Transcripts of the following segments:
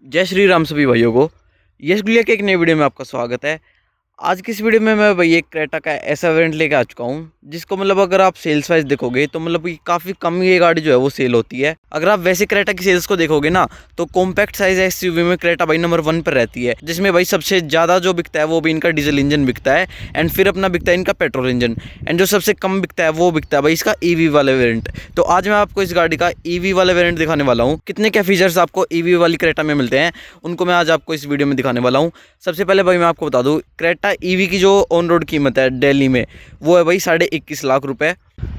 जय श्री राम सभी भाइयों को। यश गुलिया के एक नई वीडियो में आपका स्वागत है। आज की इस वीडियो में मैं भाई एक क्रेटा का ऐसा वेरिएंट लेके आ चुका हूँ जिसको मतलब अगर आप सेल्स वाइज देखोगे तो मतलब काफ़ी कम ये गाड़ी जो है वो सेल होती है। अगर आप वैसे क्रेटा की सेल्स को देखोगे ना तो कॉम्पैक्ट साइज एसयूवी में क्रेटा भाई नंबर 1 पर रहती है, जिसमें भाई सबसे ज़्यादा जो बिकता है वो भी इनका डीजल इंजन बिकता है एंड फिर अपना बिकता है इनका पेट्रोल इंजन, एंड जो सबसे कम बिकता है वो बिकता है भाई इसका ईवी वाला वेरिएंट। तो आज मैं आपको इस गाड़ी का ईवी वाला वेरिएंट दिखाने वाला हूँ। कितने क्या फीचर्स आपको ईवी वाली क्रेटा में मिलते हैं उनको मैं आज आपको इस वीडियो में दिखाने वाला हूँ। सबसे पहले भाई मैं आपको बता दूँ, क्रेटा ईवी की जो ऑन रोड कीमत है दिल्ली में वो है भाई 21.5 लाख रुपए।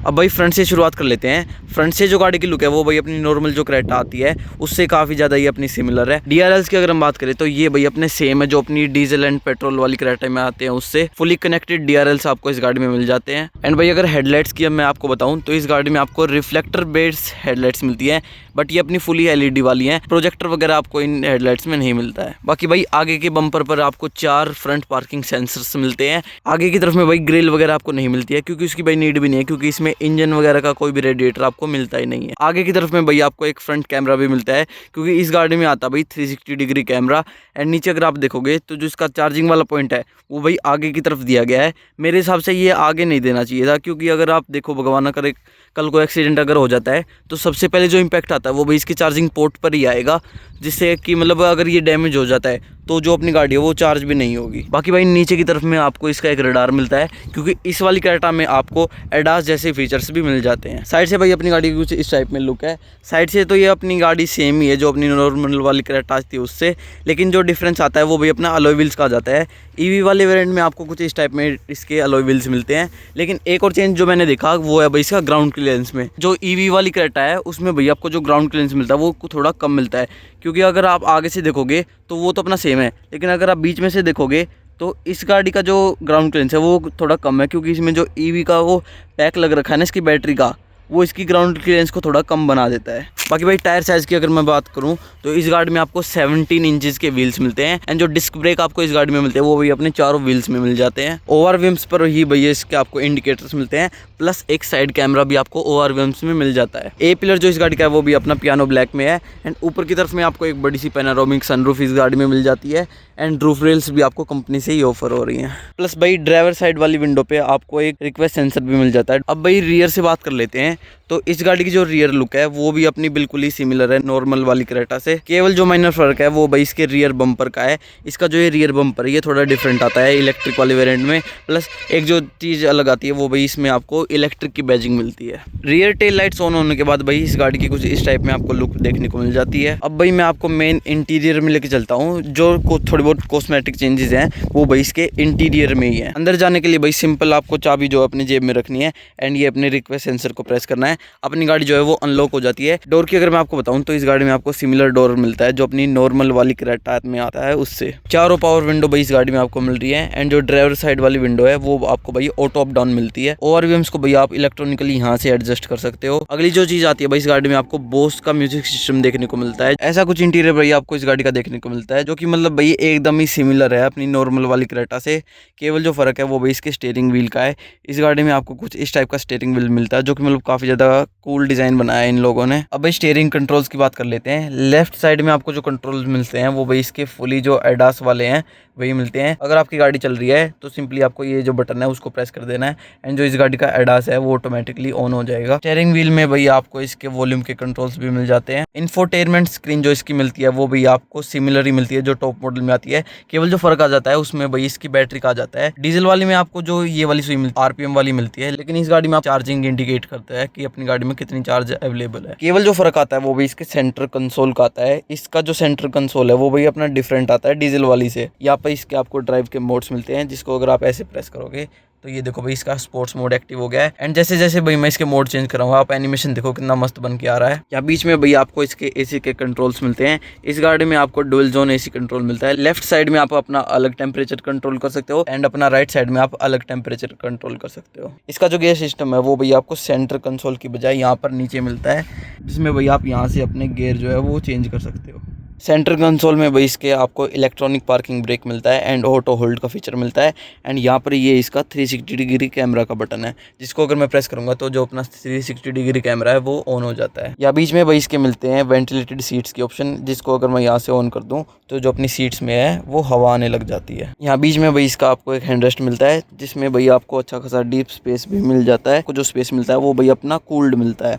अब भाई फ्रंट से शुरुआत कर लेते हैं। फ्रंट से जो गाड़ी की लुक है वो भाई अपनी नॉर्मल जो क्रेटा आती है उससे काफ़ी ज़्यादा ये अपनी सिमिलर है। डीआरएल्स की अगर हम बात करें तो ये भाई अपने सेम है जो अपनी डीजल एंड पेट्रोल वाली क्रेटा में आते हैं, उससे फुली कनेक्टेड डीआरएल्स आपको इस गाड़ी में मिल जाते हैं। एंड भाई अगर हेडलाइट्स की मैं आपको बताऊं तो इस गाड़ी में आपको रिफ्लेक्टर बेस्ड हेडलाइट्स मिलती है, बट ये अपनी फुली एलईडी वाली हैं। प्रोजेक्टर वगैरह आपको इन हेडलाइट्स में नहीं मिलता है। बाकी भाई आगे के बम्पर पर आपको 4 फ्रंट पार्किंग सेंसर्स मिलते हैं। आगे की तरफ में भाई ग्रिल वगैरह आपको नहीं मिलती है क्योंकि उसकी भाई नीड भी नहीं है, क्योंकि इसमें इंजन वगैरह का कोई भी रेडिएटर आपको मिलता ही नहीं है। आगे की तरफ में भाई आपको एक फ्रंट कैमरा भी मिलता है क्योंकि इस गाड़ी में आता भाई 360 डिग्री कैमरा। एंड नीचे अगर आप देखोगे तो जो इसका चार्जिंग वाला पॉइंट है वो भाई आगे की तरफ दिया गया है। मेरे हिसाब से ये आगे नहीं देना चाहिए था, क्योंकि अगर आप देखो भगवान ना करे कल को एक्सीडेंट अगर हो जाता है तो सबसे पहले जो इम्पैक्ट आता है वो भाई इसकी चार्जिंग पोर्ट पर ही आएगा, जिससे कि मतलब अगर ये डैमेज हो जाता है तो जो अपनी गाड़ी है वो चार्ज भी नहीं होगी। बाकी भाई नीचे की तरफ में आपको इसका एक रडार मिलता है क्योंकि इस वाली क्रेटा में आपको एडास जैसे फीचर्स भी मिल जाते हैं। साइड से भाई अपनी गाड़ी की कुछ इस टाइप में लुक है। साइड से तो ये अपनी गाड़ी सेम ही है जो अपनी नॉर्मल वाली क्रेटा आती है उससे, लेकिन जो डिफरेंस आता है वो भाई अपना अलॉय व्हील्स का आ जाता है। ईवी वाले वेरिएंट में आपको कुछ इस टाइप में इसके अलॉय व्हील्स मिलते हैं, लेकिन एक और चेंज जो मैंने देखा वो है भाई इसका ग्राउंड क्लियरेंस में। जो ईवी वाली क्रेटा है उसमें भाई आपको जो ग्राउंड क्लियरेंस मिलता है वो थोड़ा कम मिलता है, क्योंकि अगर आप आगे से देखोगे तो वो तो अपना सेम है, लेकिन अगर आप बीच में से देखोगे तो इस गाड़ी का जो ग्राउंड क्लियरेंस है वो थोड़ा कम है, क्योंकि इसमें जो ईवी का वो पैक लग रखा है ना इसकी बैटरी का, वो इसकी ग्राउंड क्लियरेंस को थोड़ा कम बना देता है। बाकी भाई टायर साइज़ की अगर मैं बात करूं तो इस गाड़ी में आपको 17 इंचेस के व्हील्स मिलते हैं। एंड जो डिस्क ब्रेक आपको इस गाड़ी में मिलते हैं वो भी अपने चारों व्हील्स में मिल जाते हैं। ओवर व्हील्स पर ही भैया इसके आपको इंडिकेटर्स मिलते हैं, प्लस एक साइड कैमरा भी आपको ओवर व्हील्स में मिल जाता है। ए पिलर जो इस गाड़ी का है वो भी अपना पियानो ब्लैक में है। एंड ऊपर की तरफ में आपको एक बड़ी सी पैनोरामिक सनरूफ इस गाड़ी में मिल जाती है। एंड रूफ रेल्स भी आपको कंपनी से ही ऑफर हो रही हैं। प्लस भाई ड्राइवर साइड वाली विंडो पे आपको एक रिक्वेस्ट सेंसर भी मिल जाता है। अब भाई रियर से बात कर लेते हैं तो इस गाड़ी की जो रियर लुक है वो भी अपनी बिल्कुल ही सिमिलर है नॉर्मल वाली क्रेटा से। केवल जो माइनर फर्क है वो भाई इसके रियर बम्पर का है। इसका जो ये रियर बम्पर है ये थोड़ा डिफरेंट आता है इलेक्ट्रिक वाले वेरिएंट में। प्लस एक जो चीज़ अलग आती है वो भाई इसमें आपको इलेक्ट्रिक की बैजिंग मिलती है। रियर टेल लाइट्स ऑन होने के बाद भाई इस गाड़ी की कुछ इस टाइप में आपको लुक देखने को मिल जाती है। अब भाई मैं आपको मेन इंटीरियर में लेके चलता हूँ। जो थोड़ी बहुत कॉस्मेटिक चेंजेस हैं वो भाई इसके इंटीरियर में ही है। अंदर जाने के लिए भाई सिंपल आपको चाबी जो अपनी जेब में रखनी है एंड ये अपने रिक्वेस्ट सेंसर को प्रेस करना है, अपनी गाड़ी जो है वो अनलॉक हो जाती है। डोर की अगर मैं आपको बताऊं तो इस गाड़ी में आपको सिमिलर डोर मिलता है जो अपनी नॉर्मल वाली क्रेटा में आता है उससे। चारों पावर विंडो भाई इस गाड़ी में आपको मिल रही है। एंड जो ड्राइवर साइड वाली विंडो है वो आपको भाई ऑटो अप डाउन मिलती है। ओवरव्हील्स को भाई आप इलेक्ट्रॉनिकली यहाँ से एडजस्ट कर सकते हो। अगली जो चीज आती है भाई इस गाड़ी में आपको बोस का म्यूजिक सिस्टम देखने को मिलता है। ऐसा कुछ इंटीरियर भाई आपको इस गाड़ी का देखने को मिलता है जो कि मतलब भाई एकदम ही सिमिलर है अपनी नॉर्मल वाली क्रेटा से। केवल जो फर्क है वो भाई इसके स्टीयरिंग व्हील का है। इस गाड़ी में आपको कुछ इस टाइप का स्टीयरिंग व्हील मिलता है जो कि मतलब काफी ज्यादा कूल डिजाइन बनाया है इन लोगों ने। अब भाई स्टीयरिंग कंट्रोल्स की बात कर लेते हैं। लेफ्ट साइड में आपको जो कंट्रोल्स मिलते हैं वो भाई इसके फुली जो एडास वाले हैं वही मिलते हैं। अगर आपकी गाड़ी चल रही है तो सिंपली आपको ये जो बटन है उसको प्रेस कर देना है एंड जो इस गाड़ी का एडास है वो ऑटोमेटिकली ऑन हो जाएगा। स्टीयरिंग व्हील में भाई आपको इसके वॉल्यूम के कंट्रोल्स भी मिल जाते हैं। इंफोटेनमेंट स्क्रीन जो इसकी मिलती है वो भी आपको सिमिलर ही मिलती है जो टॉप मॉडल में आती है। केवल जो फर्क आ जाता है उसमें भाई इसकी बैटरी का आ जाता है। डीजल वाली में आपको जो ये वाली सुई मिलती है आरपीएम वाली मिलती है, लेकिन इस गाड़ी में आप चार्जिंग इंडिकेट करता है कि अपनी गाड़ी में कितनी चार्ज अवेलेबल है। केवल जो फर्क आता है वो भी इसके सेंटर कंसोल का आता है। इसका जो सेंटर कंसोल है वो भाई अपना डिफरेंट आता है डीजल वाली से। यहाँ पर इसके आपको ड्राइव के मोड्स मिलते हैं जिसको अगर आप ऐसे प्रेस करोगे तो ये देखो भाई इसका स्पोर्ट्स मोड एक्टिव हो गया है। एंड जैसे जैसे भाई मैं इसके मोड चेंज कराऊंगा आप एनिमेशन देखो कितना मस्त बन के आ रहा है। यहाँ बीच में भाई आपको इसके एसी के कंट्रोल्स मिलते हैं। इस गाड़ी में आपको डुअल जोन एसी कंट्रोल मिलता है। लेफ्ट साइड में आप अपना अलग टेम्परेचर कंट्रोल कर सकते हो एंड अपना राइट साइड में आप अलग टेम्परेचर कंट्रोल कर सकते हो। इसका जो गियर सिस्टम है वो भाई आपको सेंटर कंसोल की बजाय यहाँ पर नीचे मिलता है, जिसमें भाई आप यहाँ से अपने गियर जो है वो चेंज कर सकते हो। सेंटर कंसोल में भाई इसके आपको इलेक्ट्रॉनिक पार्किंग ब्रेक मिलता है एंड ऑटो होल्ड का फीचर मिलता है। एंड यहाँ पर ये इसका 360 डिग्री कैमरा का बटन है, जिसको अगर मैं प्रेस करूँगा तो जो अपना 360 डिग्री कैमरा है वो ऑन हो जाता है। या बीच में भाई इसके मिलते हैं वेंटिलेटेड सीट्स के ऑप्शन, जिसको अगर मैं यहाँ से ऑन कर दूँ तो जो अपनी सीट्स में है वो हवा आने लग जाती है। यहाँ बीच में भाई इसका आपको एक हैंडरेस्ट मिलता है, जिसमें भाई आपको अच्छा खासा डीप स्पेस भी मिल जाता है। जो स्पेस मिलता है वो भाई अपना कूल्ड मिलता है।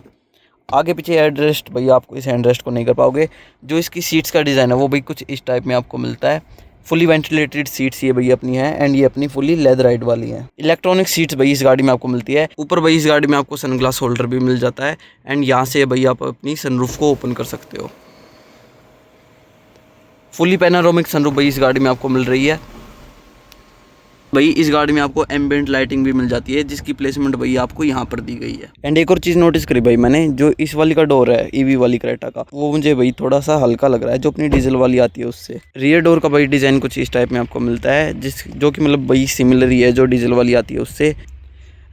आगे पीछे हेडरेस्ट भाई आपको इस हैंडरेस्ट को नहीं कर पाओगे। जो इसकी सीट्स का डिज़ाइन है वो भाई कुछ इस टाइप में आपको मिलता है। फुली वेंटिलेटेड सीट्स ये भाई अपनी है एंड ये अपनी फुली लेदर राइड वाली है। इलेक्ट्रॉनिक सीट्स भाई इस गाड़ी में आपको मिलती है। ऊपर भाई इस गाड़ी में आपको सनग्लास होल्डर भी मिल जाता है एंड यहाँ से भाई आप अपनी सनरूफ को ओपन कर सकते हो। फुली पैनारोमिक सनरूफ भाई इस गाड़ी में आपको मिल रही है। भाई इस गाड़ी में आपको एम्बिएंट लाइटिंग भी मिल जाती है, जिसकी प्लेसमेंट भाई आपको यहाँ पर दी गई है। एंड एक और चीज़ नोटिस करी भाई मैंने, जो इस वाली का डोर है ईवी वाली क्रेटा का, वो मुझे भाई थोड़ा सा हल्का लग रहा है जो अपनी डीजल वाली आती है उससे। रियर डोर का भाई डिज़ाइन कुछ इस टाइप में आपको मिलता है, जो कि मतलब भाई सिमिलर ही है जो डीजल वाली आती है उससे।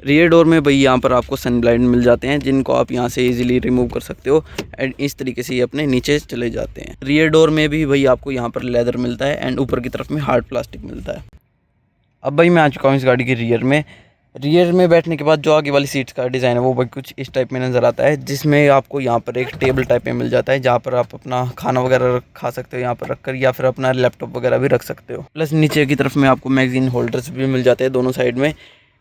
रियर डोर में भाई यहाँ पर आपको सन ब्लाइंड मिल जाते हैं, जिनको आप यहाँ से इजीली रिमूव कर सकते हो एंड इस तरीके से ये अपने नीचे चले जाते हैं। रियर डोर में भी भाई आपको यहाँ पर लेदर मिलता है एंड ऊपर की तरफ में हार्ड प्लास्टिक मिलता है। अब भाई मैं आ चुका हूँ इस गाड़ी के रियर में बैठने के बाद जो आगे वाली सीट्स का डिज़ाइन है वो भाई कुछ इस टाइप में नज़र आता है, जिसमें आपको यहाँ पर एक टेबल टाइप में मिल जाता है, जहाँ पर आप अपना खाना वगैरह खा सकते हो यहाँ पर रखकर, या फिर अपना लैपटॉप वगैरह भी रख सकते हो। प्लस नीचे की तरफ में आपको मैगजीन होल्डर्स भी मिल जाते हैं दोनों साइड में।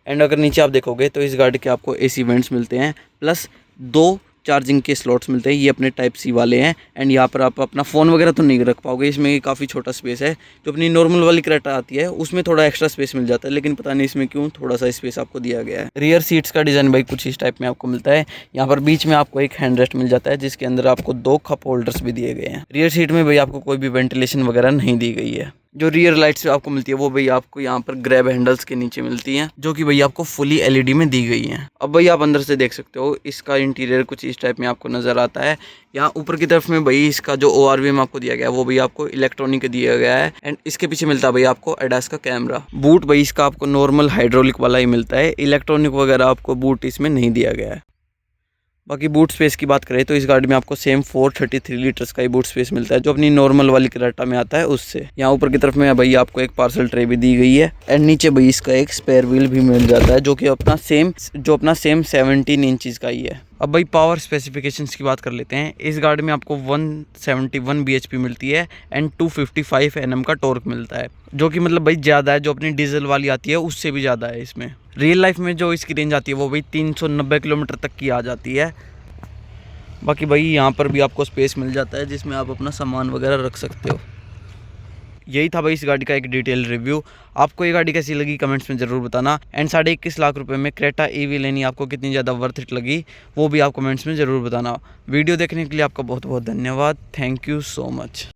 एंड अगर नीचे आप देखोगे तो इस गाड़ी के आपको AC वेंट्स मिलते हैं, प्लस 2 चार्जिंग के स्लॉट्स मिलते हैं। ये अपने टाइप C वाले हैं एंड यहाँ पर आप अपना फ़ोन वगैरह तो नहीं रख पाओगे, इसमें काफ़ी छोटा स्पेस है। जो अपनी नॉर्मल वाली क्रेटा आती है उसमें थोड़ा एक्स्ट्रा स्पेस मिल जाता है, लेकिन पता नहीं इसमें क्यों थोड़ा सा स्पेस आपको दिया गया है। रियर सीट्स का डिज़ाइन भाई कुछ इस टाइप में आपको मिलता है। यहाँ पर बीच में आपको एक हैंडरेस्ट मिल जाता है, जिसके अंदर आपको 2 कप होल्डर्स भी दिए गए हैं। रियर सीट में भाई आपको कोई भी वेंटिलेशन वगैरह नहीं दी गई है। जो रियर लाइट्स आपको मिलती है वो भाई आपको यहाँ पर ग्रैब हैंडल्स के नीचे मिलती हैं, जो कि भाई आपको फुली LED में दी गई हैं। अब भाई आप अंदर से देख सकते हो इसका इंटीरियर कुछ इस टाइप में आपको नज़र आता है। यहाँ ऊपर की तरफ में भाई इसका जो ORVM आपको दिया गया है वो भाई आपको इलेक्ट्रॉनिक दिया गया है एंड इसके पीछे मिलता है भाई आपको ADAS का कैमरा। बूट भाई इसका आपको नॉर्मल हाइड्रोलिक वाला ही मिलता है, इलेक्ट्रॉनिक वगैरह आपको बूट इसमें नहीं दिया गया है। बाकी बूट स्पेस की बात करें तो इस गाड़ी में आपको सेम 433 लीटर्स का ही बूट स्पेस मिलता है, जो अपनी नॉर्मल वाली क्रेटा में आता है उससे। यहाँ ऊपर की तरफ में भाई आपको एक पार्सल ट्रे भी दी गई है एंड नीचे भाई इसका एक स्पेयर व्हील भी मिल जाता है, जो कि अपना सेम 17 इंचज़ का ही है। अब भाई पावर स्पेसिफिकेशंस की बात कर लेते हैं। इस गाड़ी में आपको 171 bhp मिलती है एंड 255 Nm का टॉर्क मिलता है, जो कि मतलब भाई ज़्यादा है, जो अपनी डीजल वाली आती है उससे भी ज़्यादा है इसमें। रियल लाइफ में जो इसकी रेंज आती है वो भाई 390 किलोमीटर तक की आ जाती है। बाकी भाई यहाँ पर भी आपको स्पेस मिल जाता है, जिसमें आप अपना सामान वगैरह रख सकते हो। यही था भाई इस गाड़ी का एक डिटेल रिव्यू। आपको ये गाड़ी कैसी लगी कमेंट्स में ज़रूर बताना एंड 21.5 लाख रुपए में क्रेटा EV लेनी आपको कितनी ज़्यादा वर्थ इट लगी वो भी आप कमेंट्स में ज़रूर बताना। वीडियो देखने के लिए आपका बहुत बहुत धन्यवाद। Thank you so much.